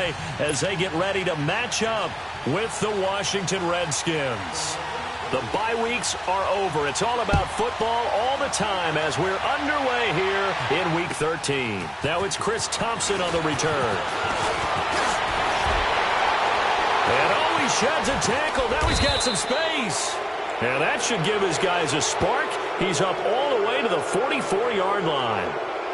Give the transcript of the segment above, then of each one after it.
play as they get ready to match up with the Washington Redskins. The bye weeks are over. It's all about football all the time as we're underway here in Week 13. Now it's Chris Thompson on the return. And oh, he sheds a tackle. Now he's got some space. And that should give his guys a spark. He's up all the way to the 44-yard line.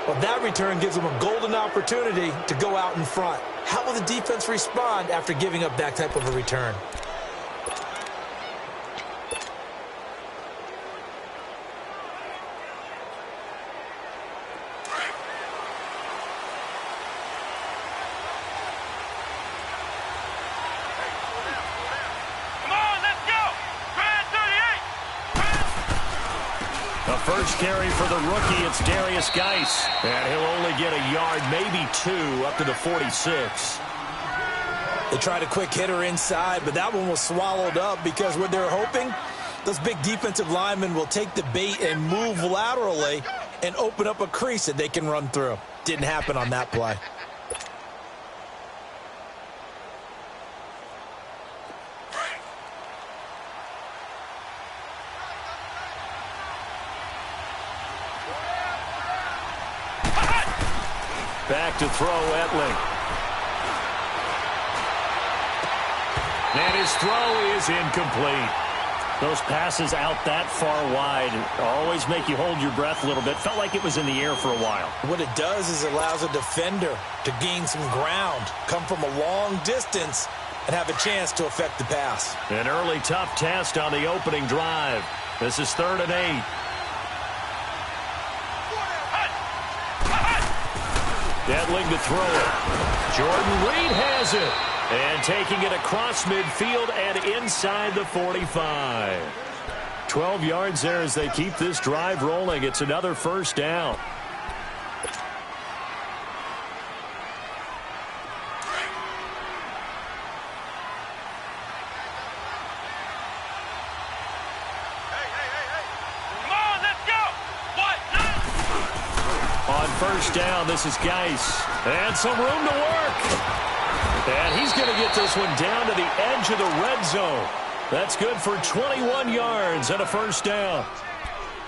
Well, that return gives them a golden opportunity to go out in front. How will the defense respond after giving up that type of a return? First carry for the rookie, it's Darius Geis. And he'll only get a yard, maybe two, up to the 46. They tried a quick hitter inside, but that one was swallowed up because what they're hoping, those big defensive linemen will take the bait and move laterally and open up a crease that they can run through. Didn't happen on that play. Back to throw, Etling. And his throw is incomplete. Those passes out that far wide always make you hold your breath a little bit. Felt like it was in the air for a while. What it does is it allows a defender to gain some ground, come from a long distance, and have a chance to affect the pass. An early tough test on the opening drive. This is 3rd and 8. Etling to throw it. Jordan Reed has it. And taking it across midfield and inside the 45. 12 yards there as they keep this drive rolling. It's another first down. First down, this is Geis. And some room to work. And he's going to get this one down to the edge of the red zone. That's good for 21 yards and a first down.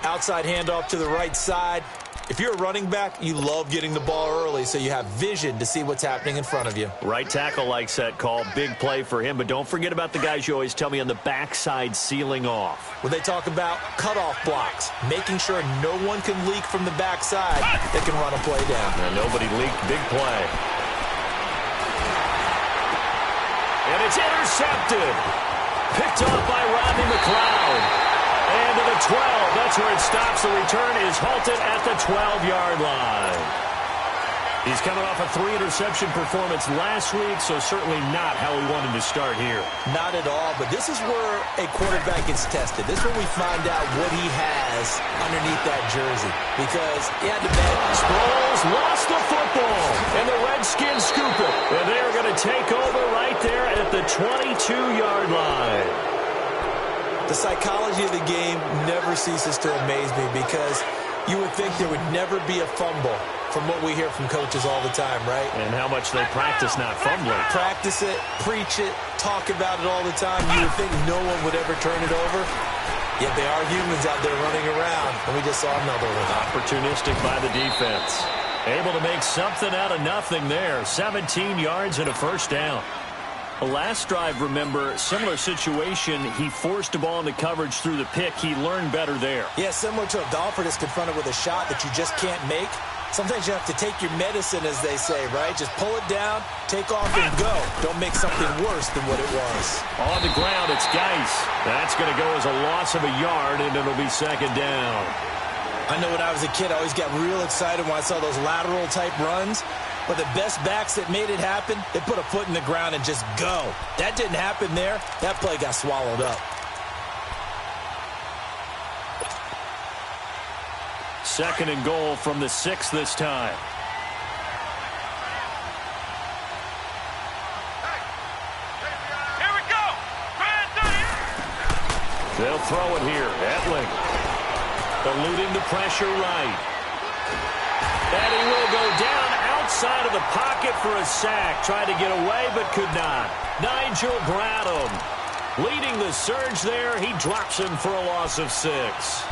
Outside handoff to the right side. If you're a running back, you love getting the ball early so you have vision to see what's happening in front of you. Right tackle likes that call. Big play for him. But don't forget about the guys you always tell me on the backside sealing off. When they talk about cutoff blocks, making sure no one can leak from the backside, they can run a play down. And nobody leaked. Big play. And it's intercepted. Picked off by Rodney McLeod. And to the 12. That's where it stops. The return is halted at the 12-yard line. He's coming off a 3-interception performance last week, so certainly not how we wanted to start here. Not at all, but this is where a quarterback gets tested. This is where we find out what he has underneath that jersey. Because he had to bet. Sproles lost the football, and the Redskins scoop it. And they're going to take over right there at the 22-yard line. The psychology of the game never ceases to amaze me because you would think there would never be a fumble from what we hear from coaches all the time, right? And how much they practice not fumbling. Practice it, preach it, talk about it all the time. You would think no one would ever turn it over. Yet they are humans out there running around, and we just saw another one. Opportunistic by the defense. Able to make something out of nothing there. 17 yards and a first down. The last drive, remember, similar situation. He forced a ball into coverage through the pick. He learned better there. Yeah, similar to a golfer that's confronted with a shot that you just can't make. Sometimes you have to take your medicine, as they say, right? Just pull it down, take off, and go. Don't make something worse than what it was. On the ground, it's Geis. That's going to go as a loss of a yard, and it'll be second down. I know when I was a kid, I always got real excited when I saw those lateral-type runs. But the best backs that made it happen, they put a foot in the ground and just go. That didn't happen there. That play got swallowed up. Second and goal from the 6 this time. Here we go. They'll throw it here. Etling eluding the pressure right. And he will go down outside of the pocket for a sack. Tried to get away, but could not. Nigel Bradham leading the surge there. He drops him for a loss of 6.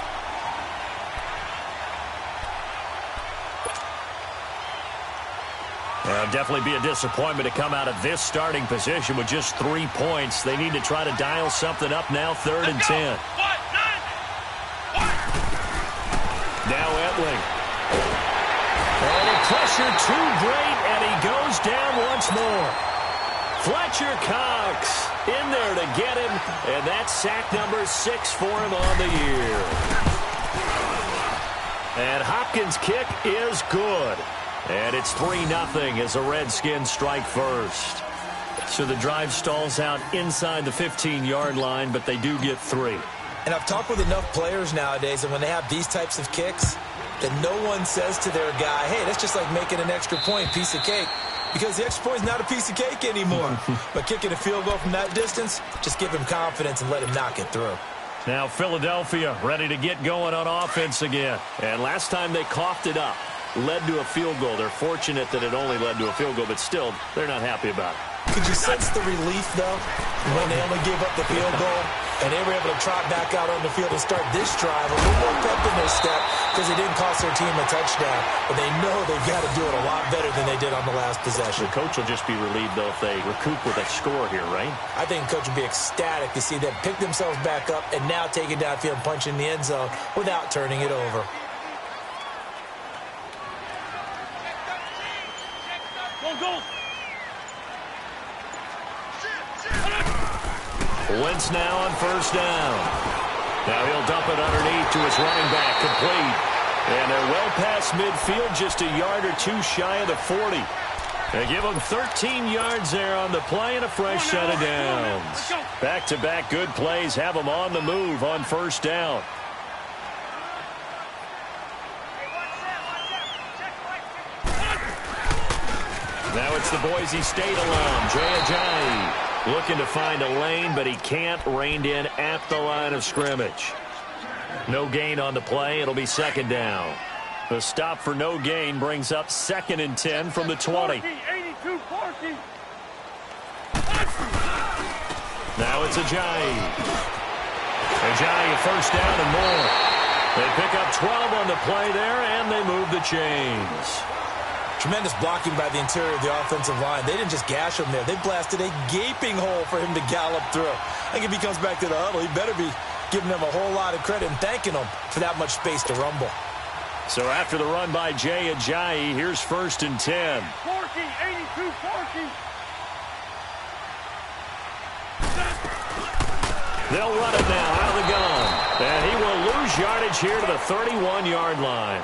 Definitely be a disappointment to come out of this starting position with just 3 points. They need to try to dial something up now, 3rd and 10. Now Etling. And the pressure too great, and he goes down once more. Fletcher Cox in there to get him, and that's sack number 6 for him on the year. And Hopkins' kick is good. And it's 3-0 as the Redskins strike first. So the drive stalls out inside the 15-yard line, but they do get 3. And I've talked with enough players nowadays, and when they have these types of kicks, that no one says to their guy, hey, that's just like making an extra point, piece of cake. Because the extra point is not a piece of cake anymore. But kicking a field goal from that distance, just give him confidence and let him knock it through. Now Philadelphia ready to get going on offense again. And last time they coughed it up, led to a field goal. They're fortunate that it only led to a field goal, but still, they're not happy about it. Could you sense the relief, though, when they only gave up the field goal and they were able to trot back out on the field and start this drive a little more pep in their step because it didn't cost their team a touchdown, but they know they've got to do it a lot better than they did on the last possession. The coach will just be relieved, though, if they recoup with a score here, right? I think the coach would be ecstatic to see them pick themselves back up and now take it downfield and punch in the end zone without turning it over. Wentz now on 1st down. Now he'll dump it underneath to his running back, complete. And they're well past midfield, just a yard or 2 shy of the 40. They give them 13 yards there on the play and a fresh set of downs. Back-to-back good plays have them on the move on 1st down. Now it's the Boise State alum, Jay Ajayi. Looking to find a lane, but he can't. Reined in at the line of scrimmage. No gain on the play. It'll be 2nd down. The stop for no gain brings up 2nd and 10 from the 20. Now it's Ajayi. Ajayi, 1st down and more. They pick up 12 on the play there, and they move the chains. Tremendous blocking by the interior of the offensive line. They didn't just gash him there. They blasted a gaping hole for him to gallop through. I think if he comes back to the huddle, he better be giving them a whole lot of credit and thanking them for that much space to rumble. So after the run by Jay Ajayi, here's 1st and 10. 40, 82, 40. They'll run it now out of the gun. And he will lose yardage here to the 31-yard line.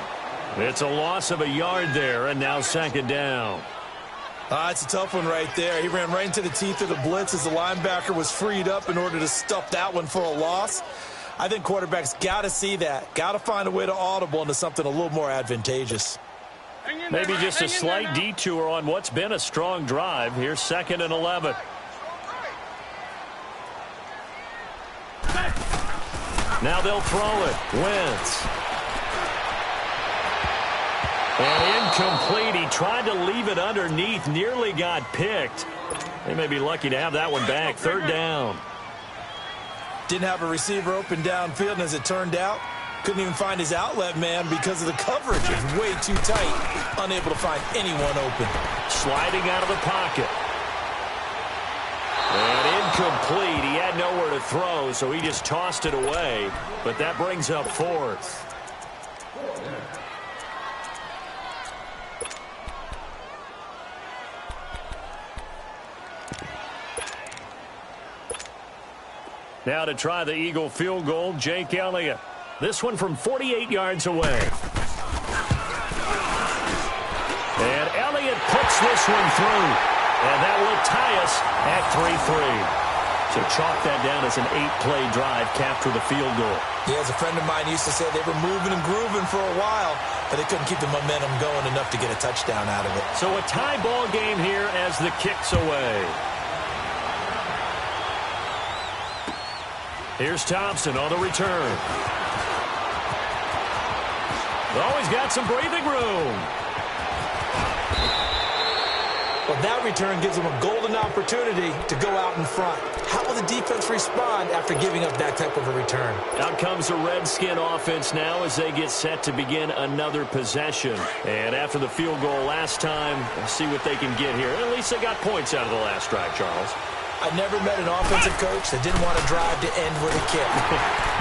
It's a loss of a yard there, and now 2nd down. It's a tough one right there. He ran right into the teeth of the blitz as the linebacker was freed up in order to stuff that one for a loss. I think quarterbacks got to see that. Got to find a way to audible into something a little more advantageous. Maybe just a slight detour on what's been a strong drive. Here's 2nd and 11. Now they'll throw it. Wentz. And incomplete. He tried to leave it underneath. Nearly got picked. They may be lucky to have that one back. 3rd down. Didn't have a receiver open downfield, and as it turned out, couldn't even find his outlet man because of the coverage. It was way too tight. Unable to find anyone open. Sliding out of the pocket. And incomplete. He had nowhere to throw, so he just tossed it away. But that brings up 4th. Now to try the Eagle field goal, Jake Elliott. This one from 48 yards away. And Elliott puts this one through. And that will tie us at 3-3. So chalk that down as an 8-play drive, capture the field goal. Yeah, as a friend of mine used to say, they were moving and grooving for a while, but they couldn't keep the momentum going enough to get a touchdown out of it. So a tie ball game here as the kick's away. Here's Thompson on the return. Oh, he's got some breathing room. that return gives them a golden opportunity to go out in front. How will the defense respond after giving up that type of a return? Out comes the Redskin offense now as they get set to begin another possession. And after the field goal last time, let's see what they can get here. At least they got points out of the last drive, Charles. I never met an offensive coach that didn't want to drive to end with a kick.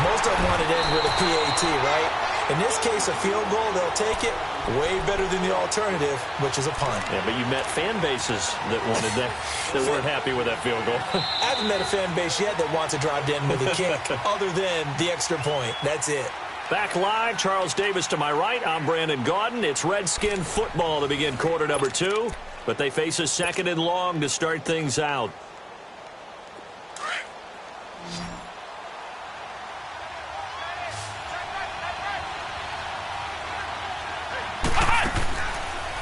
Most of them wanted to end with a PAT, right? In this case, a field goal, they'll take it. Way better than the alternative, which is a punt. Yeah, but you met fan bases that wanted that weren't happy with that field goal. I haven't met a fan base yet that wants to drive to end with a kick, other than the extra point. That's it. Back live, Charles Davis to my right. I'm Brandon Gaudin. It's Redskin football to begin quarter number 2, but they face a second and long to start things out.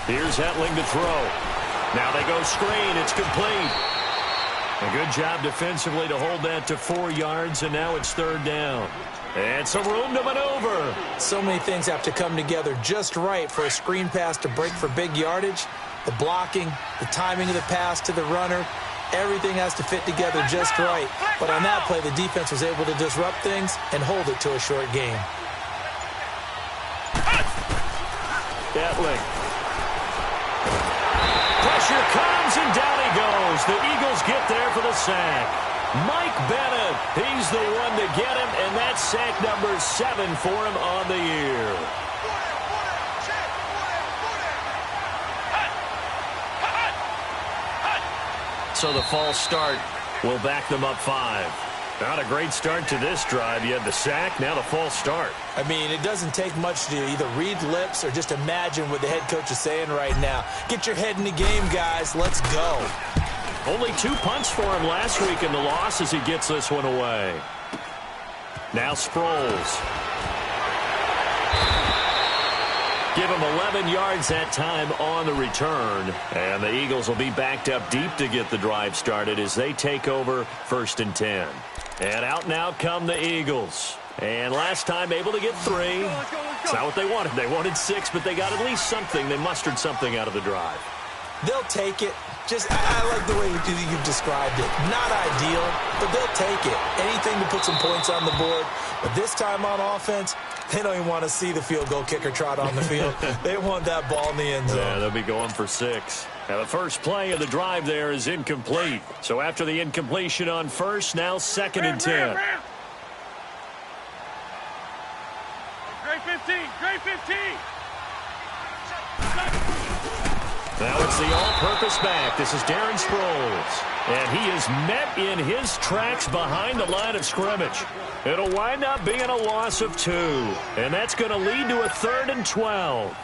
Here's Hetling to throw. Now they go screen. It's complete. A good job defensively to hold that to 4 yards, and now it's third down. And some room to maneuver. So many things have to come together just right for a screen pass to break for big yardage. The blocking, the timing of the pass to the runner, everything has to fit together just right. But on that play, the defense was able to disrupt things and hold it to a short game. Hetling. Pressure comes, and down he goes. The Eagles get there for the sack. Mike Bennett, he's the one to get him, and that's sack number 7 for him on the year. So the false start will back them up 5. Not a great start to this drive. You had the sack, now the false start. I mean, it doesn't take much to either read lips or just imagine what the head coach is saying right now. Get your head in the game, guys. Let's go. Only 2 punts for him last week in the loss as he gets this one away. Now Sproles. Give him 11 yards that time on the return. And the Eagles will be backed up deep to get the drive started as they take over 1st and 10. And out now come the Eagles. And last time able to get 3. It's not what they wanted. They wanted 6, but they got at least something. They mustered something out of the drive. They'll take it. I like the way you've described it. Not ideal, but they'll take it. Anything to put some points on the board. But this time on offense, they don't even want to see the field goal kicker trot on the field. They want that ball in the end zone. Yeah, they'll be going for 6. Now the first play of the drive there is incomplete. So after the incompletion on first, now 2nd and 10. Grade 15, grade 15. Now it's the all-purpose back. This is Darren Sproles. And he is met in his tracks behind the line of scrimmage. It'll wind up being a loss of 2. And that's going to lead to a 3rd and 12.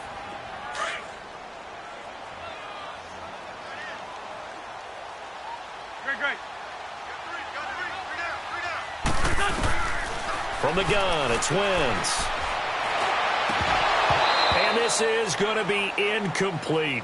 From the gun, it's Wentz. And this is going to be incomplete.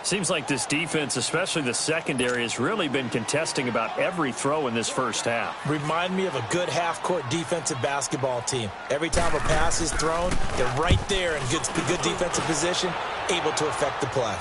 Seems like this defense, especially the secondary, has really been contesting about every throw in this first half. Remind me of a good half-court defensive basketball team. Every time a pass is thrown, they're right there in good defensive position, able to affect the play.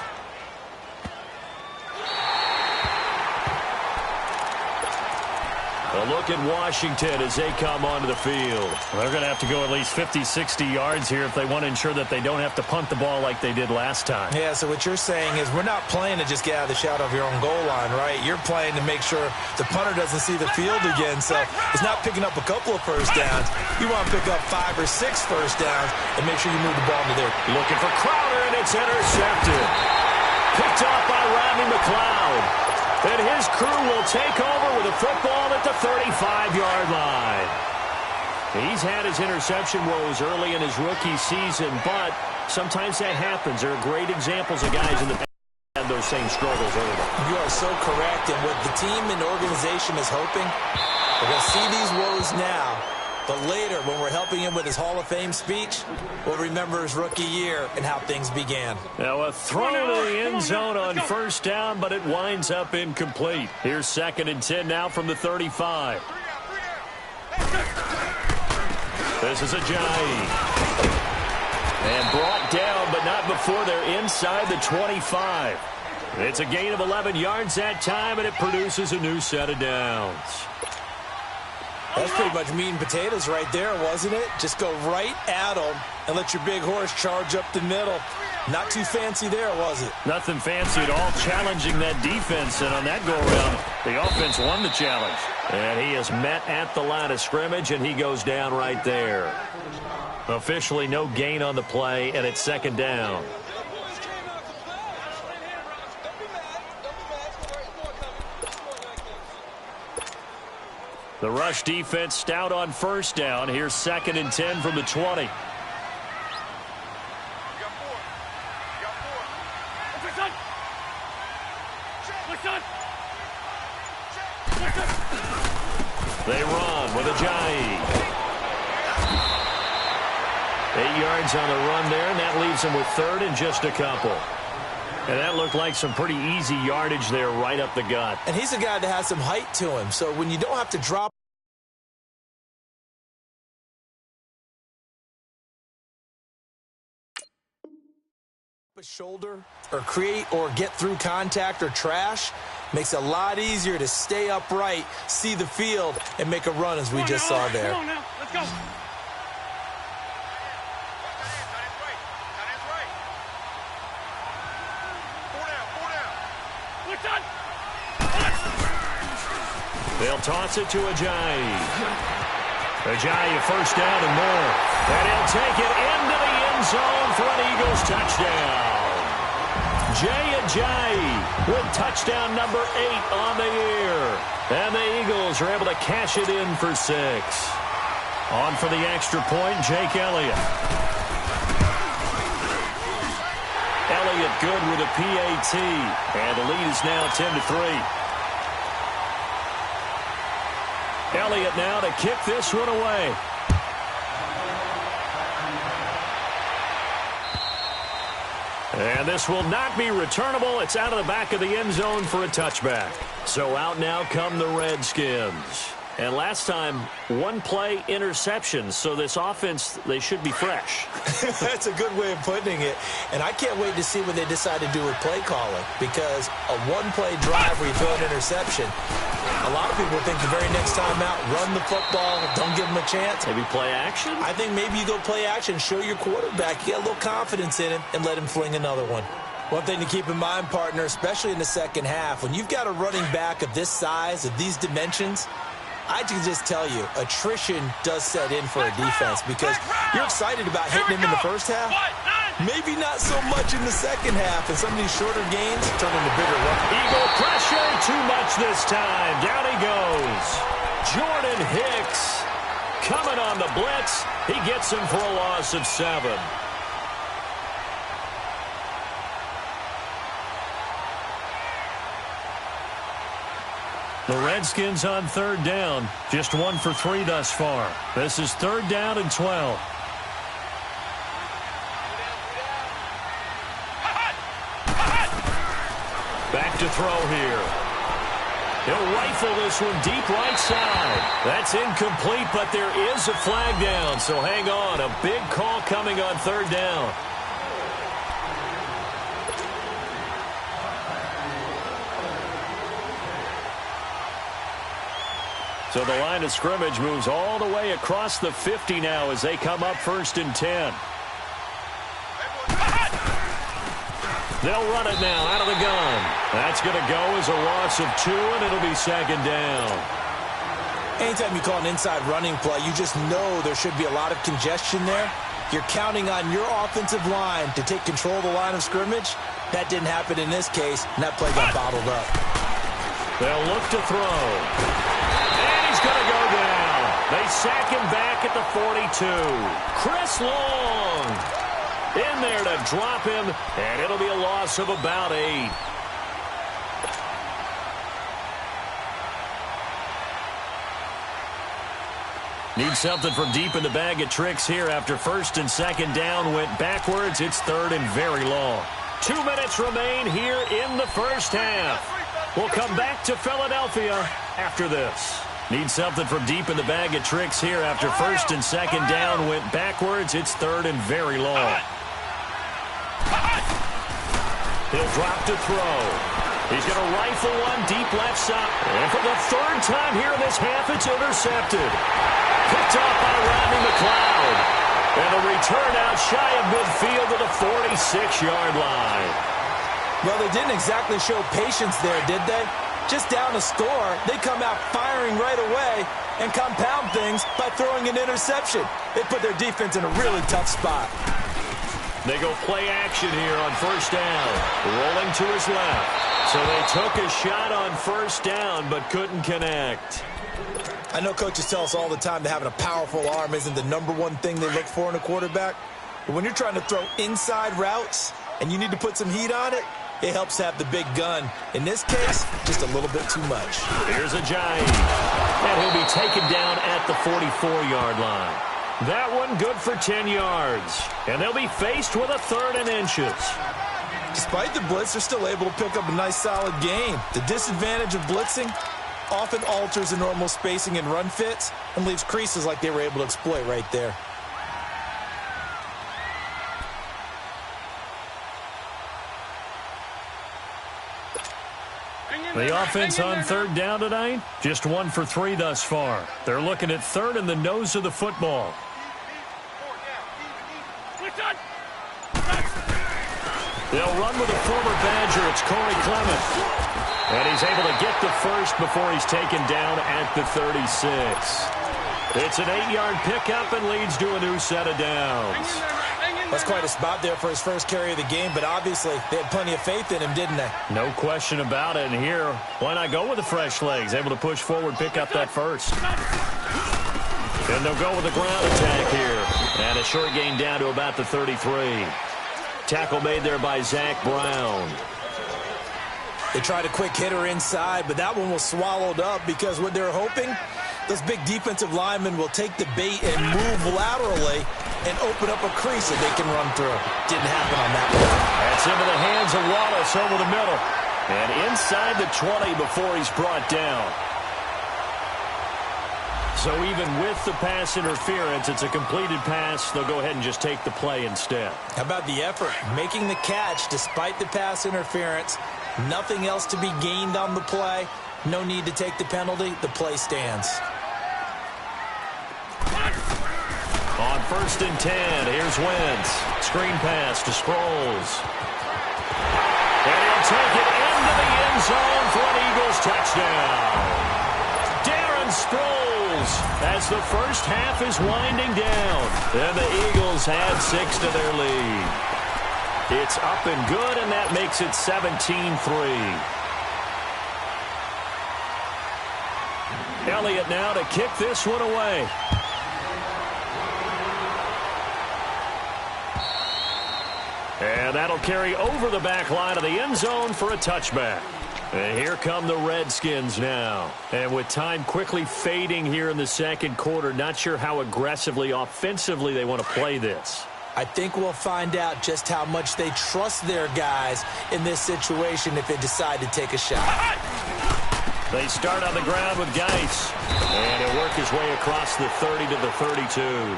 A look at Washington as they come onto the field. Well, they're going to have to go at least 50, 60 yards here if they want to ensure that they don't have to punt the ball like they did last time. Yeah, so what you're saying is we're not playing to just get out of the shadow of your own goal line, right? You're playing to make sure the punter doesn't see the field again. So it's not picking up a couple of first downs. You want to pick up 5 or 6 first downs and make sure you move the ball into there. Looking for Crowder, and it's intercepted. Picked off by Rodney McLeod. And his crew will take over with a football at the 35-yard line. He's had his interception woes early in his rookie season, but sometimes that happens. There are great examples of guys in the past who had those same struggles early. You are so correct, and what the team and organization is hoping, we're going to see these woes now, but later when we're helping him with his Hall of Fame speech, we'll remember his rookie year and how things began. Now a throw to the end zone on first down, but it winds up incomplete. Here's 2nd and 10 now from the 35. This is Ajayi. And brought down, but not before they're inside the 25. It's a gain of 11 yards that time, and it produces a new set of downs. That's pretty much meat and potatoes right there, wasn't it? Just go right at them and let your big horse charge up the middle. Not too fancy there, was it? Nothing fancy at all, challenging that defense. And on that go-around, the offense won the challenge. And he is met at the line of scrimmage, and he goes down right there. Officially no gain on the play, and it's second down. The rush defense stout on first down. Here's 2nd and 10 from the 20. They run with Ajayi. 8 yards on the run there, and that leaves them with 3rd and just a couple. And that looked like some pretty easy yardage there right up the gut. And he's a guy that has some height to him, so when you don't have to drop a shoulder or create or get through contact or trash, makes it a lot easier to stay upright, see the field, and make a run as we just saw there. Come on now, let's go. They'll toss it to Ajayi. Ajayi, first down and more. And he'll take it into the end zone for an Eagles touchdown. Jay Ajayi with touchdown number 8 on the year. And the Eagles are able to cash it in for 6. On for the extra point, Jake Elliott. Elliott good with a PAT. And the lead is now 10-3. Elliott now to kick this one away. And this will not be returnable. It's out of the back of the end zone for a touchback. So out now come the Redskins. And last time, 1-play interceptions. So this offense, they should be fresh. That's a good way of putting it. And I can't wait to see what they decide to do with play calling. Because a 1-play drive where you throw an interception, a lot of people think the very next time out, run the football, don't give them a chance. Maybe play action? I think maybe you go play action, show your quarterback, you get a little confidence in him, and let him fling another one. One thing to keep in mind, partner, especially in the second half, when you've got a running back of this size, of these dimensions, I can just tell you, attrition does set in for a defense because you're excited about hitting him in the first half. Maybe not so much in the second half, and some of these shorter gains turn into bigger runs. Eagle pressure, too much this time. Down he goes. Jordan Hicks coming on the blitz. He gets him for a loss of 7. The Redskins on 3rd down. Just 1 for 3 thus far. This is 3rd down and 12. Back to throw here. He'll rifle this one deep right side. That's incomplete, but there is a flag down. So hang on. A big call coming on 3rd down. So the line of scrimmage moves all the way across the 50 now as they come up 1st and 10. They'll run it now out of the gun. That's going to go as a loss of 2, and it'll be 2nd down. Anytime you call an inside running play, you just know there should be a lot of congestion there. You're counting on your offensive line to take control of the line of scrimmage. That didn't happen in this case, and that play got bottled up. They'll look to throw. Going to go down. They sack him back at the 42. Chris Long in there to drop him, and it'll be a loss of about 8. Need something from deep in the bag of tricks here after 1st and 2nd down went backwards. It's 3rd and very long. 2 minutes remain here in the first half. We'll come back to Philadelphia after this. Need something from deep in the bag of tricks here after 1st and 2nd down went backwards. It's 3rd and very long. He'll drop to throw. He's going to rifle one deep left side. And for the third time here in this half, it's intercepted. Picked off by Rodney McLeod. And a return out shy of midfield to the 46-yard line. Well, they didn't exactly show patience there, did they? Just down a score, they come out firing right away and compound things by throwing an interception. They put their defense in a really tough spot. They go play action here on first down. Rolling to his left. So they took a shot on first down but couldn't connect. I know coaches tell us all the time that having a powerful arm isn't the #1 thing they look for in a quarterback. But when you're trying to throw inside routes and you need to put some heat on it, it helps have the big gun. In this case, just a little bit too much. Here's a giant. And he'll be taken down at the 44-yard line. That one good for 10 yards. And they'll be faced with a 3rd and inches. Despite the blitz, they're still able to pick up a nice solid gain. The disadvantage of blitzing often alters the normal spacing and run fits and leaves creases like they were able to exploit right there. The offense on 3rd down tonight, just 1 for 3 thus far. They're looking at 3rd and the nose of the football. They'll run with a former Badger. It's Corey Clement. And he's able to get the first before he's taken down at the 36. It's an 8-yard pickup and leads to a new set of downs. That's quite a spot there for his first carry of the game, but obviously they had plenty of faith in him, didn't they? No question about it. And here, why not go with the fresh legs? Able to push forward, pick up that first. And they'll go with the ground attack here. And a short gain down to about the 33. Tackle made there by Zach Brown. They tried a quick hitter inside, but that one was swallowed up because what they're hoping, those big defensive linemen will take the bait and move laterally and open up a crease that they can run through. Didn't happen on that one. That's into the hands of Wallace over the middle. And inside the 20 before he's brought down. So even with the pass interference, it's a completed pass. They'll go ahead and just take the play instead. How about the effort? Making the catch despite the pass interference. Nothing else to be gained on the play. No need to take the penalty. The play stands. On 1st and 10, here's Wentz. Screen pass to Sproles. And he'll take it into the end zone for an Eagles touchdown. Darren Sproles as the first half is winding down. And the Eagles add 6 to their lead. It's up and good, and that makes it 17-3. Elliott now to kick this one away. And that'll carry over the back line of the end zone for a touchback. And here come the Redskins now. And with time quickly fading here in the second quarter, not sure how aggressively, offensively they want to play this. I think we'll find out just how much they trust their guys in this situation if they decide to take a shot. They start on the ground with Geis. And he'll work his way across the 30 to the 32.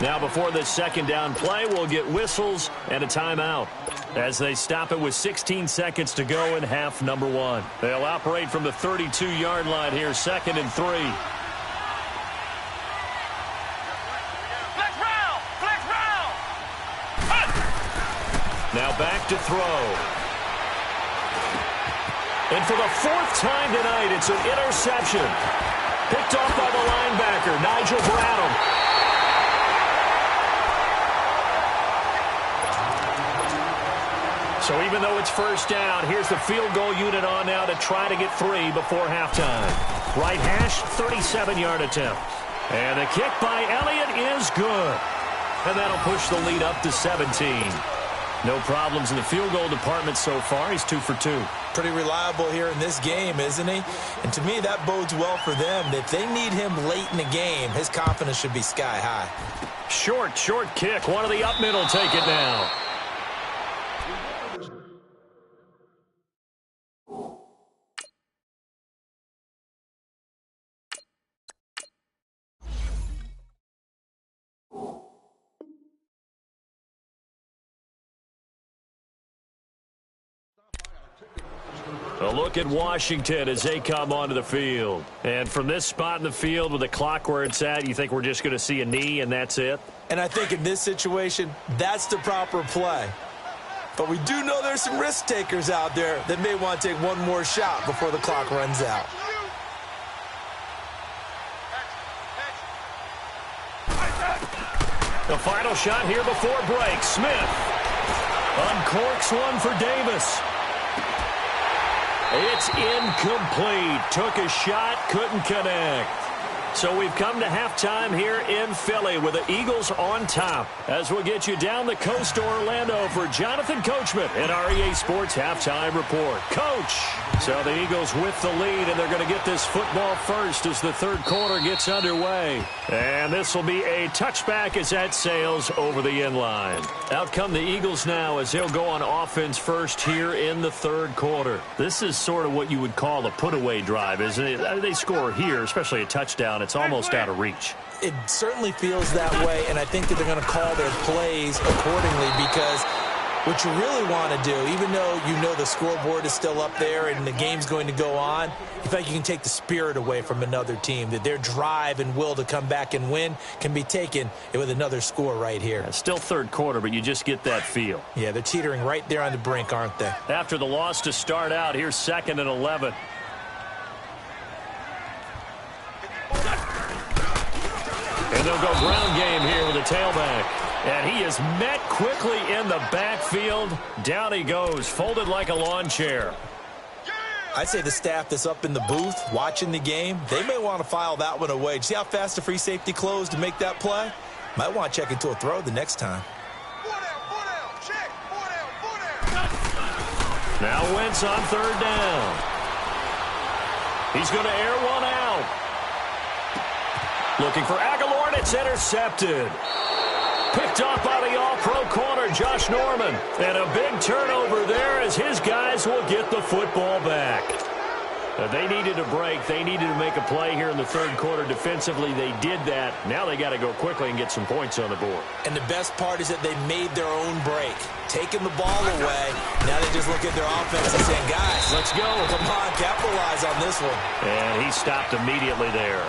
Now before this second down play, we'll get whistles and a timeout as they stop it with 16 seconds to go in half number 1. They'll operate from the 32-yard line here, 2nd and 3. Now back to throw. And for the 4th time tonight, it's an interception. Picked off by the linebacker, Nigel Bradham. So even though it's first down, here's the field goal unit on now to try to get 3 before halftime. Right hash, 37-yard attempt. And the kick by Elliott is good. And that'll push the lead up to 17. No problems in the field goal department so far. He's 2 for 2. Pretty reliable here in this game, isn't he? And to me, that bodes well for them. If they need him late in the game, his confidence should be sky high. Short kick. One of the up middle take it now. A look at Washington as they come onto the field. And from this spot in the field with the clock where it's at, you think we're just going to see a knee and that's it? And I think in this situation, that's the proper play. But we do know there's some risk takers out there that may want to take one more shot before the clock runs out. The final shot here before break. Smith uncorks one for Davis. It's incomplete. Took a shot, couldn't connect. So we've come to halftime here in Philly with the Eagles on top. As we'll get you down the coast to Orlando for Jonathan Coachman in our EA Sports Halftime Report. Coach! So the Eagles with the lead, and they're going to get this football first as the third quarter gets underway. And this will be a touchback as that sails over the end line. Out come the Eagles now as they'll go on offense first here in the third quarter. This is sort of what you would call a put-away drive, isn't it? They score here, especially a touchdown. It's almost out of reach. It certainly feels that way, and I think that they're going to call their plays accordingly because what you really want to do, even though you know the scoreboard is still up there and the game's going to go on, you feel like you can take the spirit away from another team, that their drive and will to come back and win can be taken with another score right here. It's still third quarter, but you just get that feel. Yeah, they're teetering right there on the brink, aren't they? After the loss to start out, here's 2nd and 11. And they'll go ground game here with a tailback. And he is met quickly in the backfield. Down he goes, folded like a lawn chair. I'd say the staff that's up in the booth watching the game, they may want to file that one away. See how fast the free safety closed to make that play? Might want to check into a throw the next time. Now Wentz on third down. He's going to air one out. Looking for Aguilar, and it's intercepted. Picked off by the all-pro corner, Josh Norman. And a big turnover there as his guys will get the football back. They needed a break. They needed to make a play here in the third quarter defensively. They did that. Now they got to go quickly and get some points on the board. And the best part is that they made their own break. Taking the ball away. Now they just look at their offense and saying, guys, let's go. Come on, capitalize on this one. And he stopped immediately there.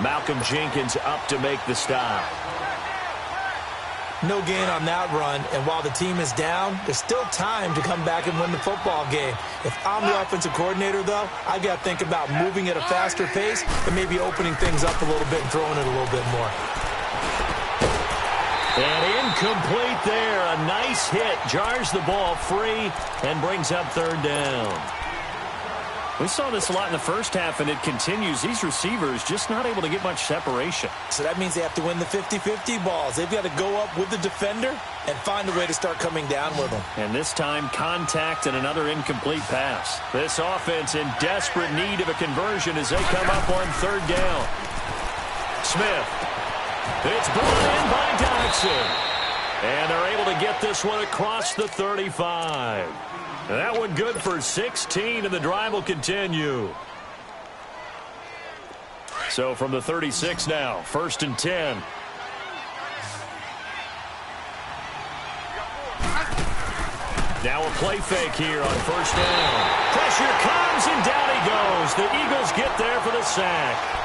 Malcolm Jenkins up to make the stop. No gain on that run, and while the team is down, there's still time to come back and win the football game. If I'm the offensive coordinator, though, I've got to think about moving at a faster pace and maybe opening things up a little bit and throwing it a little bit more. And incomplete there. A nice hit. Jars the ball free and brings up third down. We saw this a lot in the first half, and it continues. These receivers just not able to get much separation. So that means they have to win the 50-50 balls. They've got to go up with the defender and find a way to start coming down with them. And this time, contact and another incomplete pass. This offense in desperate need of a conversion as they come up on third down. Smith. It's brought in by Dodson. And they're able to get this one across the 35. That one good for 16, and the drive will continue. So from the 36 now, 1st and 10. Now a play fake here on 1st down. Pressure comes, and down he goes. The Eagles get there for the sack.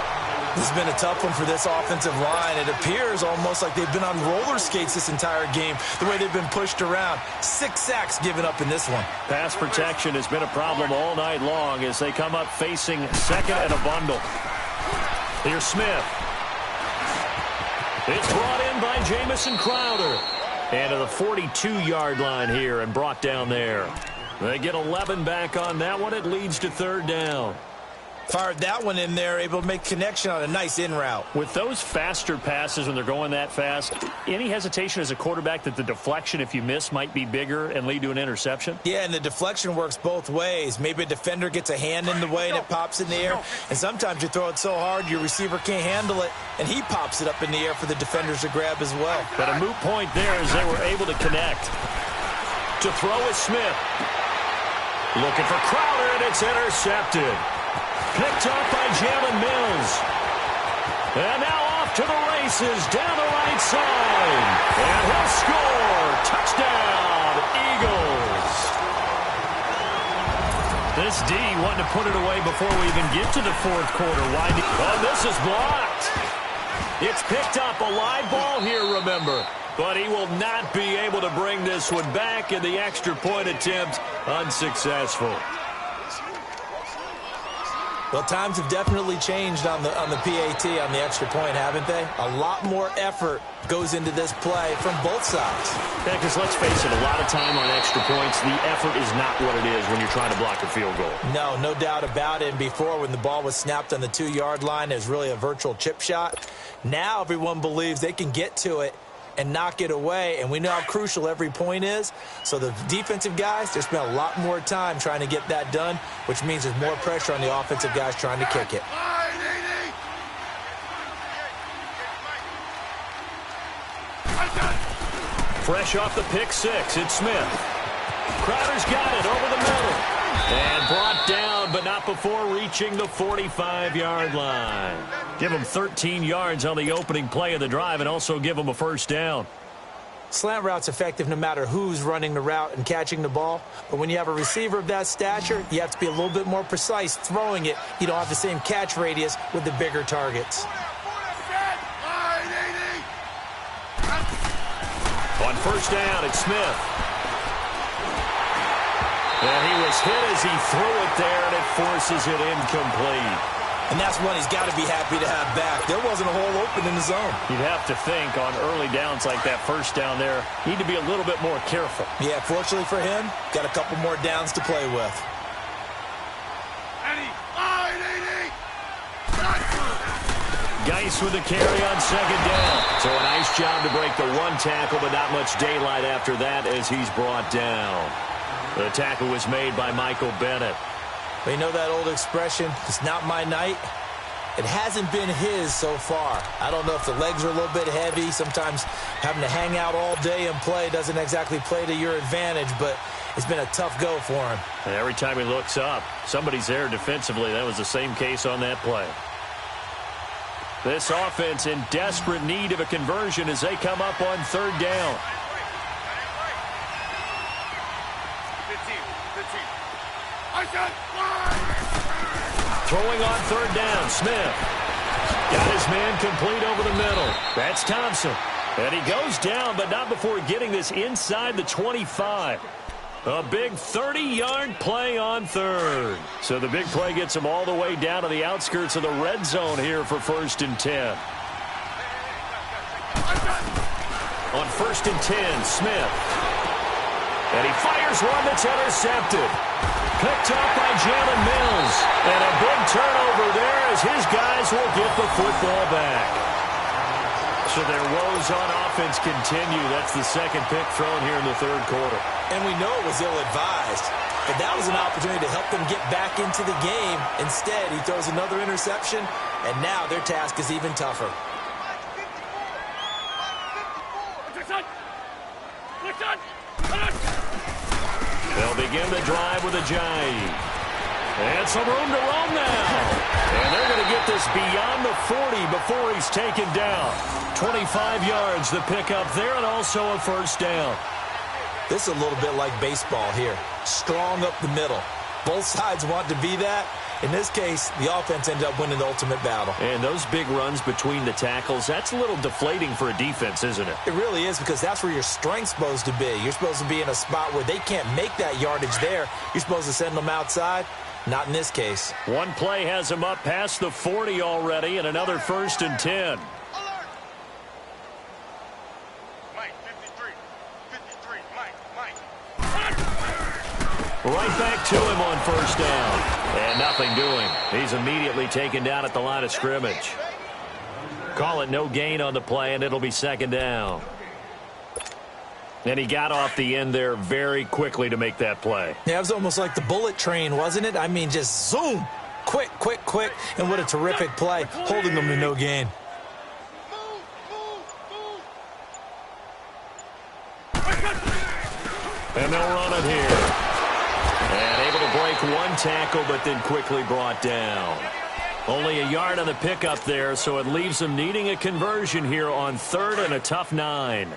This has been a tough one for this offensive line. It appears almost like they've been on roller skates this entire game, the way they've been pushed around. 6 sacks given up in this one. Pass protection has been a problem all night long as they come up facing 2nd and a bundle. Here's Smith. It's brought in by Jamison Crowder. And to the 42-yard line here and brought down there. They get 11 back on that one. It leads to third down. Fired that one in there, able to make connection on a nice in route. With those faster passes when they're going that fast, any hesitation as a quarterback that the deflection, if you miss, might be bigger and lead to an interception? Yeah, and the deflection works both ways. Maybe a defender gets a hand in the way and it pops in the air. And sometimes you throw it so hard your receiver can't handle it, and he pops it up in the air for the defenders to grab as well. But a moot point there as they were able to connect. To throw is Smith. Looking for Crowder, and it's intercepted. Picked up by Jalen Mills. And now off to the races down the right side. And he'll score. Touchdown, Eagles. This D wanting to put it away before we even get to the fourth quarter. Oh, this is blocked. It's picked up. A live ball here, remember. But he will not be able to bring this one back, and the extra point attempt unsuccessful. Well, times have definitely changed on the PAT, on the extra point, haven't they? A lot more effort goes into this play from both sides. Yeah, because let's face it, a lot of time on extra points, the effort is not what it is when you're trying to block a field goal. No doubt about it. And before, when the ball was snapped on the 2-yard line, it was really a virtual chip shot. Now everyone believes they can get to it and knock it away, and we know how crucial every point is. So the defensive guys, they spent a lot more time trying to get that done, which means there's more pressure on the offensive guys trying to kick it. Fresh off the pick six, it's Smith. Crowder's got it over the middle. And brought down, but not before reaching the 45-yard line. Give him 13 yards on the opening play of the drive and also give him a first down. Slant route's effective no matter who's running the route and catching the ball. But when you have a receiver of that stature, you have to be a little bit more precise throwing it. You don't have the same catch radius with the bigger targets. On first down, it's Smith. And he was hit as he threw it there, and it forces it incomplete. And that's one he's got to be happy to have back. There wasn't a hole open in the zone. You'd have to think on early downs like that first down there, need to be a little bit more careful. Yeah, fortunately for him, got a couple more downs to play with. Geis with the carry on second down. So a nice job to break the one tackle, but not much daylight after that as he's brought down. The tackle was made by Michael Bennett. Well, you know that old expression, it's not my night? It hasn't been his so far. I don't know if the legs are a little bit heavy. Sometimes having to hang out all day and play doesn't exactly play to your advantage, but it's been a tough go for him. And every time he looks up, somebody's there defensively. That was the same case on that play. This offense in desperate need of a conversion as they come up on third down. Throwing on third down, Smith. Got his man complete over the middle. That's Thompson. And he goes down, but not before getting this inside the 25. A big 30-yard play on third. So the big play gets him all the way down to the outskirts of the red zone here for 1st and 10. On 1st and 10, Smith. And he fires one that's intercepted. Picked up by Jalen Mills. And a big turnover there as his guys will get the football back. So their woes on offense continue. That's the second pick thrown here in the third quarter. And we know it was ill-advised. But that was an opportunity to help them get back into the game. Instead, he throws another interception, and now their task is even tougher. They'll begin the drive with a jive. And some room to roam now. And they're going to get this beyond the 40 before he's taken down. 25 yards the pickup there and also a first down. This is a little bit like baseball here. Strong up the middle. Both sides want to be that. In this case, the offense ended up winning the ultimate battle. And those big runs between the tackles, that's a little deflating for a defense, isn't it? It really is, because that's where your strength's supposed to be. You're supposed to be in a spot where they can't make that yardage there. You're supposed to send them outside. Not in this case. One play has him up past the 40 already, and another 1st and 10. Right back to him on first down. And nothing doing. He's immediately taken down at the line of scrimmage. Call it no gain on the play, and it'll be second down. And he got off the end there very quickly to make that play. Yeah, it was almost like the bullet train, wasn't it? I mean, just zoom. Quick, quick, quick. And what a terrific play, holding them to no gain. And they'll run it here. And able to break one tackle, but then quickly brought down. Only a yard on the pickup there, so it leaves them needing a conversion here on third and a tough 9.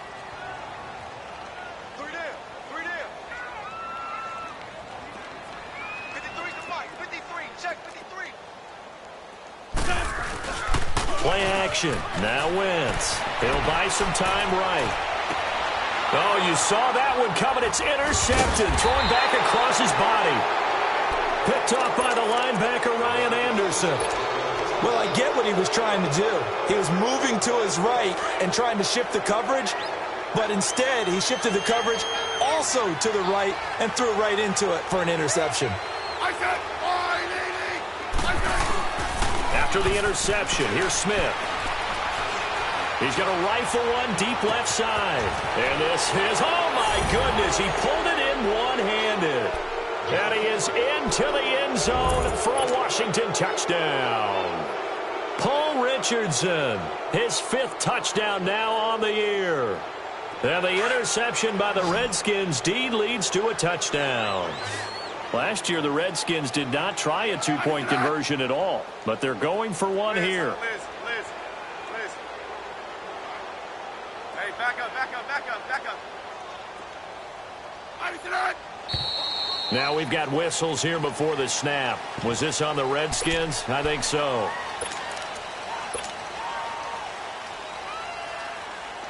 Play action. Now Wentz. He'll buy some time right. Oh, you saw that one coming. It's intercepted. Thrown back across his body. Picked off by the linebacker, Ryan Anderson. Well, I get what he was trying to do. He was moving to his right and trying to shift the coverage, but instead he shifted the coverage also to the right and threw right into it for an interception. After the interception, here's Smith. He's going to rifle one deep left side. And this is, oh my goodness, he pulled it in one-handed. And he is into the end zone for a Washington touchdown. Paul Richardson, his 5th touchdown now on the year. And the interception by the Redskins deed leads to a touchdown. Last year, the Redskins did not try a 2-point conversion at all, but they're going for one here. Liz. Hey, back up. Now we've got whistles here before the snap. Was this on the Redskins? I think so.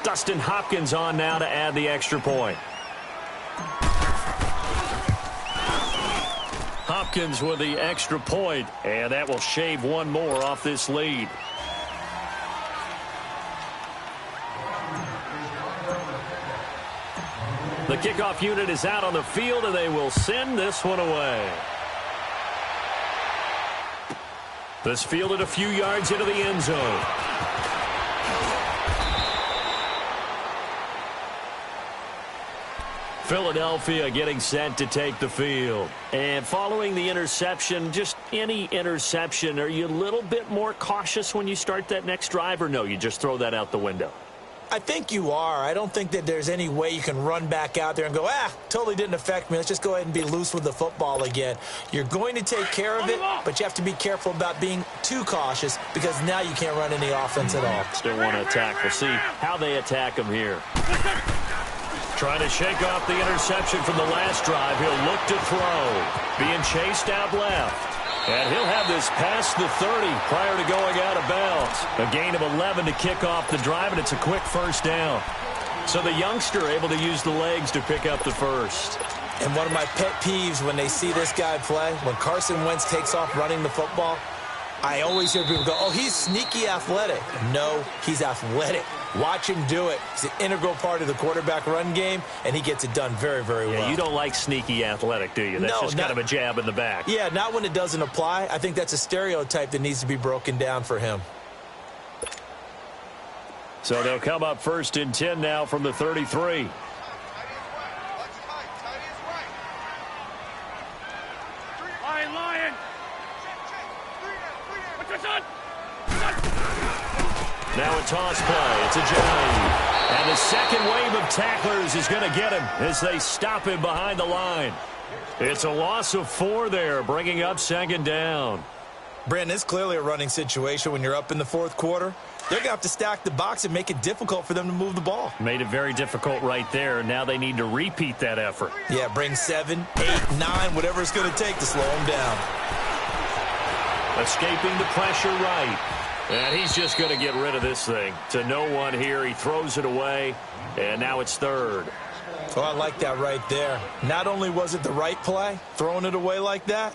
Dustin Hopkins on now to add the extra point. Hopkins with the extra point, and that will shave one more off this lead. The kickoff unit is out on the field, and they will send this one away. This fielded a few yards into the end zone. Philadelphia getting set to take the field. And following the interception, just any interception, are you a little bit more cautious when you start that next drive, or no, you just throw that out the window? I think you are. I don't think that there's any way you can run back out there and go, totally didn't affect me. Let's just go ahead and be loose with the football again. You're going to take care of it, but you have to be careful about being too cautious because now you can't run any offense at all. Still want to attack. We'll see how they attack him here. Trying to shake off the interception from the last drive. He'll look to throw. Being chased out left. And he'll have this past the 30 prior to going out of bounds. A gain of 11 to kick off the drive, and it's a quick first down. So the youngster able to use the legs to pick up the first. And one of my pet peeves when they see this guy play, when Carson Wentz takes off running the football, I always hear people go, oh, he's sneaky athletic. No, he's athletic. Watch him do it. It's an integral part of the quarterback run game, and he gets it done very, very well. Yeah, you don't like sneaky athletic, do you? That's just kind of a jab in the back. Yeah, not when it doesn't apply. I think that's a stereotype that needs to be broken down for him. So they'll come up 1st and 10 now from the 33. Lion. Now a toss play. It's a Johnny. And the second wave of tacklers is going to get him as they stop him behind the line. It's a loss of 4 there, bringing up 2nd down. Brandon, it's clearly a running situation when you're up in the 4th quarter. They're going to have to stack the box and make it difficult for them to move the ball. Made it very difficult right there. Now they need to repeat that effort. Yeah, bring 7, 8, 9, whatever it's going to take to slow them down. Escaping the pressure right. And he's just going to get rid of this thing. To no one here. He throws it away. And now it's 3rd. Oh, I like that right there. Not only was it the right play, throwing it away like that,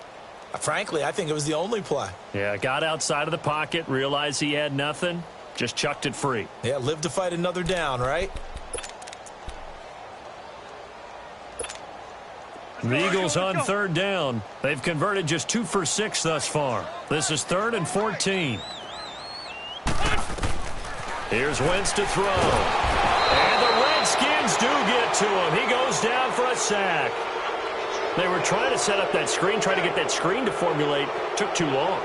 frankly, I think it was the only play. Yeah, got outside of the pocket, realized he had nothing, just chucked it free. Yeah, live to fight another down, right? The Eagles on 3rd down. They've converted just 2 for 6 thus far. This is 3rd and 14. Here's Wentz to throw. And the Redskins do get to him. He goes down for a sack. They were trying to set up that screen, trying to get that screen to formulate. Took too long.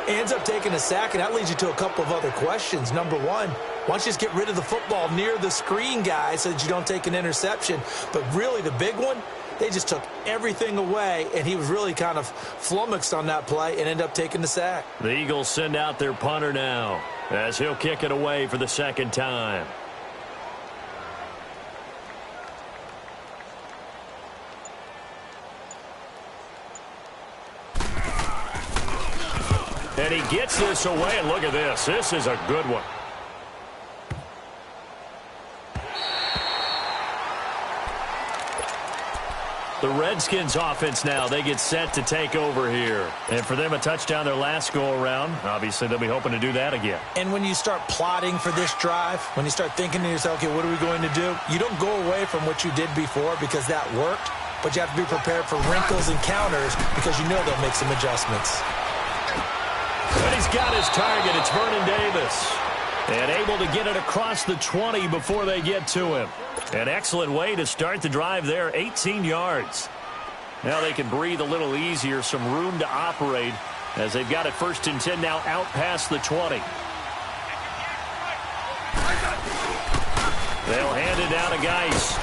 Ends up taking a sack, and that leads you to a couple of other questions. Number one, why don't you just get rid of the football near the screen guy so that you don't take an interception? But really the big one, they just took everything away, and he was really kind of flummoxed on that play and ended up taking the sack. The Eagles send out their punter now as he'll kick it away for the 2nd time. And he gets this away, and look at this. This is a good one. The Redskins offense now, they get set to take over here. And for them, a touchdown their last go-around. Obviously, they'll be hoping to do that again. And when you start plotting for this drive, when you start thinking to yourself, okay, what are we going to do? You don't go away from what you did before because that worked, but you have to be prepared for wrinkles and counters because you know they'll make some adjustments. And he's got his target. It's Vernon Davis. And able to get it across the 20 before they get to him. An excellent way to start the drive there, 18 yards. Now they can breathe a little easier, some room to operate as they've got it 1st and 10 now out past the 20. They'll hand it down to Geis.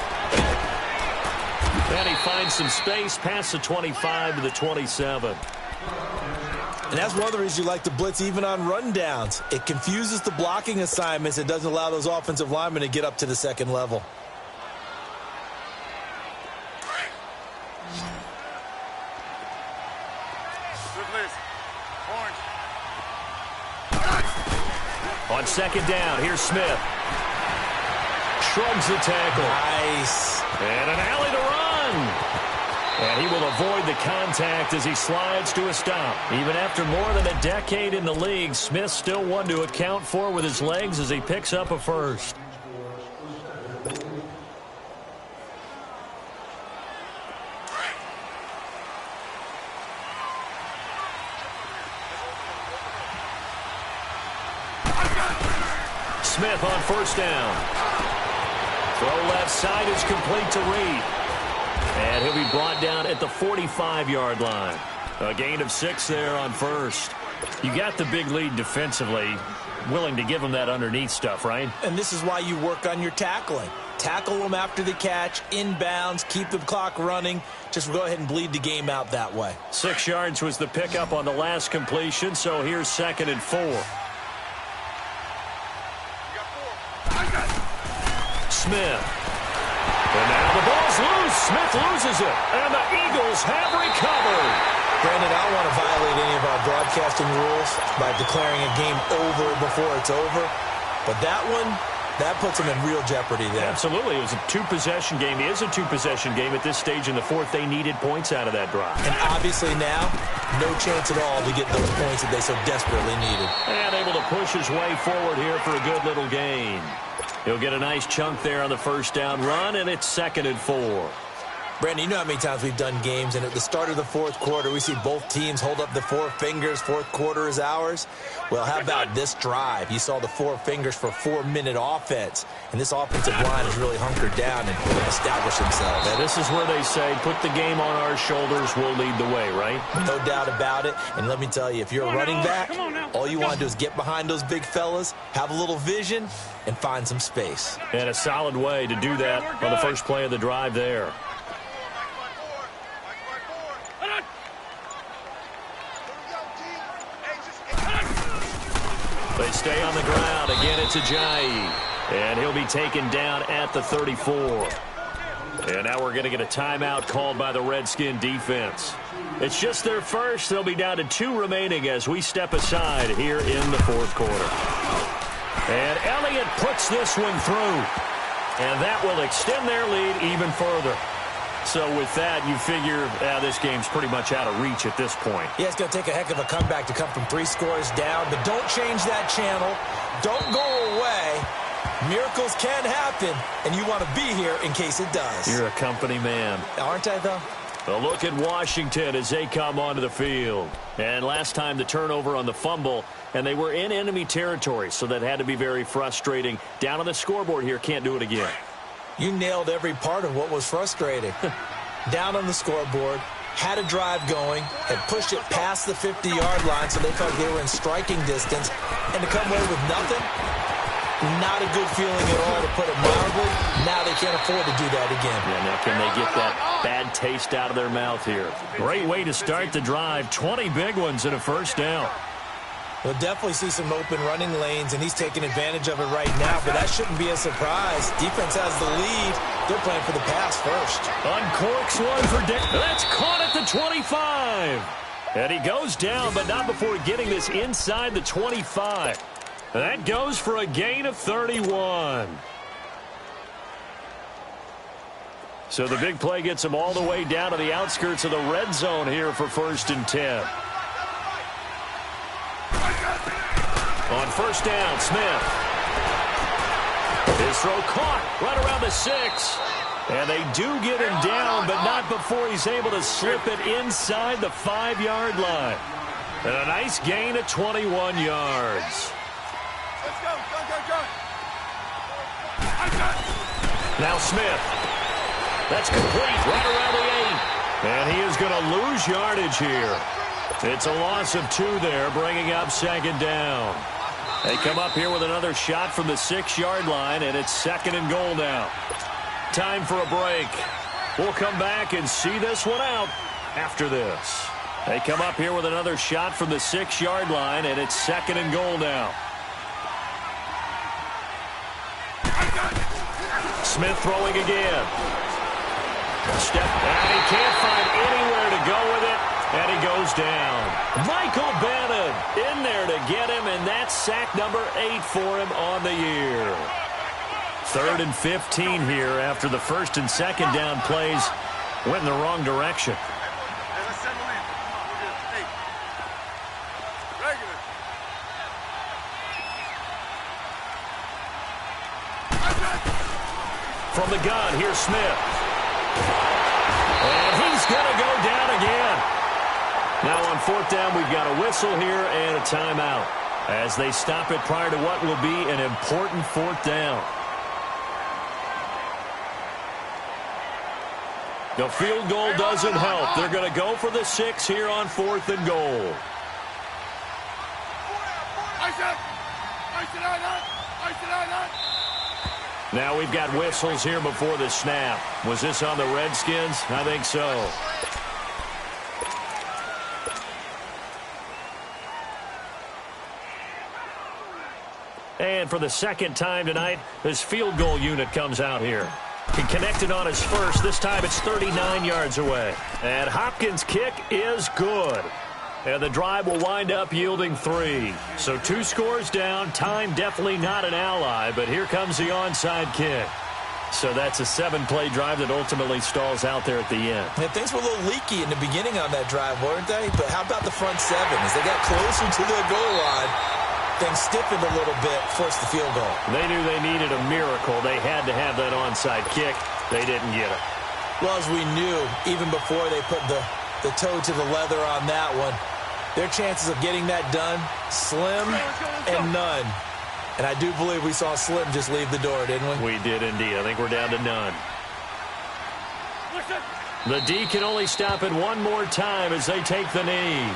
And he finds some space past the 25 to the 27. And that's one of the reasons you like to blitz even on rundowns. It confuses the blocking assignments. It doesn't allow those offensive linemen to get up to the second level. On 2nd down, here's Smith. Shrugs the tackle. Nice. And an alley to run. And he will avoid the contact as he slides to a stop. Even after more than a decade in the league, Smith still one to account for with his legs as he picks up a first. Smith on 1st down. Throw left side is complete to Reed. And he'll be brought down at the 45-yard line. A gain of 6 there on 1st. You got the big lead defensively. Willing to give them that underneath stuff, right? And this is why you work on your tackling. Tackle them after the catch, inbounds, keep the clock running. Just go ahead and bleed the game out that way. 6 yards was the pickup on the last completion, so here's 2nd and 4. Smith. And now the ball's loose. Smith loses it. And the Eagles have recovered. Brandon, I don't want to violate any of our broadcasting rules by declaring a game over before it's over. But that one, that puts them in real jeopardy there. Absolutely. It was a 2-possession game. It is a 2-possession game at this stage in the 4th. They needed points out of that drive. And obviously now, no chance at all to get those points that they so desperately needed. And able to push his way forward here for a good little gain. He'll get a nice chunk there on the 1st down run, and it's 2nd and 4. Brandon, you know how many times we've done games, and at the start of the 4th quarter, we see both teams hold up the 4 fingers, 4th quarter is ours. Well, how about this drive? You saw the 4 fingers for 4-minute offense, and this offensive line has really hunkered down and established themselves. Now, this is where they say, put the game on our shoulders, we'll lead the way, right? No doubt about it, and let me tell you, if you're a running back, all you want to do is get behind those big fellas, have a little vision, and find some space. And a solid way to do that on the first play of the drive there. They stay on the ground. Again, it's Ajayi. And he'll be taken down at the 34. And now we're going to get a timeout called by the Redskin defense. It's just their first. They'll be down to 2 remaining as we step aside here in the 4th quarter. And Elliott puts this one through. And that will extend their lead even further. So with that, you figure this game's pretty much out of reach at this point. Yeah, it's going to take a heck of a comeback to come from 3 scores down. But don't change that channel. Don't go away. Miracles can happen, and you want to be here in case it does. You're a company man. Aren't I, though? A look at Washington as they come onto the field. And last time the turnover on the fumble, and they were in enemy territory, so that had to be very frustrating. Down on the scoreboard here, can't do it again. You nailed every part of what was frustrating. Down on the scoreboard, had a drive going, had pushed it past the 50-yard line so they felt they were in striking distance, and to come away with nothing, not a good feeling at all, to put it mildly. Now they can't afford to do that again. Yeah, now can they get that bad taste out of their mouth here? Great way to start the drive. 20 big ones and a 1st down. We'll definitely see some open running lanes, and he's taking advantage of it right now, but that shouldn't be a surprise. Defense has the lead. They're playing for the pass first. Uncorks one for Dick. That's caught at the 25. And he goes down, but not before getting this inside the 25. That goes for a gain of 31. So the big play gets him all the way down to the outskirts of the red zone here for 1st and 10. On 1st down, Smith. His throw caught right around the 6. And they do get him down, but not before he's able to slip it inside the 5-yard line. And a nice gain of 21 yards. Let's go. Now Smith. That's complete right around the 8. And he is going to lose yardage here. It's a loss of 2 there, bringing up 2nd down. They come up here with another shot from the 6-yard line, and it's 2nd and goal now. Time for a break. We'll come back and see this one out after this. They come up here with another shot from the 6-yard line, and it's 2nd and goal now. Smith throwing again. Step, and he can't find anywhere to go with it, and he goes down. Michael Bannon in there to get him, and that's sack number 8 for him on the year. 3rd and 15 here after the 1st and 2nd down plays went in the wrong direction. Let's settle in. Hey. Regular. From the gun, here's Smith. And he's going to go down again. Now on 4th down, we've got a whistle here and a timeout as they stop it prior to what will be an important 4th down. The field goal doesn't help. They're going to go for the 6 here on 4th and goal. Now we've got whistles here before the snap. Was this on the Redskins? I think so. And for the 2nd time tonight, this field goal unit comes out here. He connected on his first. This time it's 39 yards away. And Hopkins' kick is good. And the drive will wind up yielding 3. So 2 scores down. Time definitely not an ally, but here comes the onside kick. So that's a 7-play drive that ultimately stalls out there at the end. And things were a little leaky in the beginning on that drive, weren't they? But how about the front 7? As they got closer to the goal line, things stiffened a little bit, forced the field goal. They knew they needed a miracle. They had to have that onside kick. They didn't get it. Well, as we knew, even before they put the toe to the leather on that one, their chances of getting that done, slim and none. And I do believe we saw Slim just leave the door, didn't we? We did indeed. I think we're down to none. The D can only stop it one more time as they take the knee.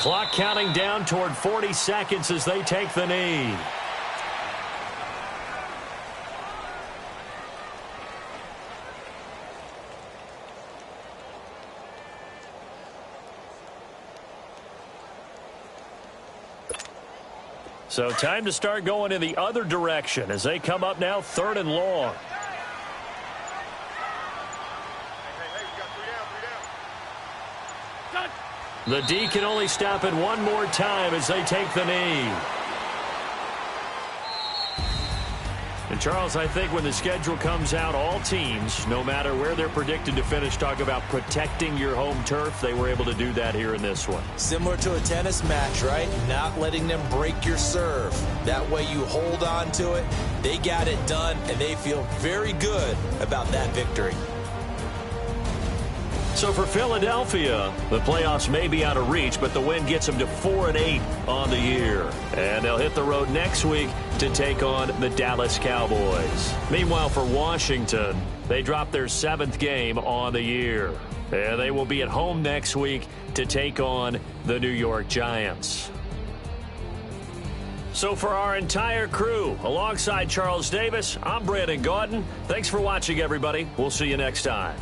Clock counting down toward 40 seconds as they take the knee. So time to start going in the other direction as they come up now 3rd and long. The D can only stop it one more time as they take the knee. And, Charles, I think when the schedule comes out, all teams, no matter where they're predicted to finish, talk about protecting your home turf. They were able to do that here in this one. Similar to a tennis match, right? Not letting them break your serve. That way you hold on to it. They got it done, and they feel very good about that victory. So for Philadelphia, the playoffs may be out of reach, but the win gets them to 4-8 on the year. And they'll hit the road next week to take on the Dallas Cowboys. Meanwhile, for Washington, they dropped their 7th game on the year. And they will be at home next week to take on the New York Giants. So for our entire crew, alongside Charles Davis, I'm Brandon Gaudin. Thanks for watching, everybody. We'll see you next time.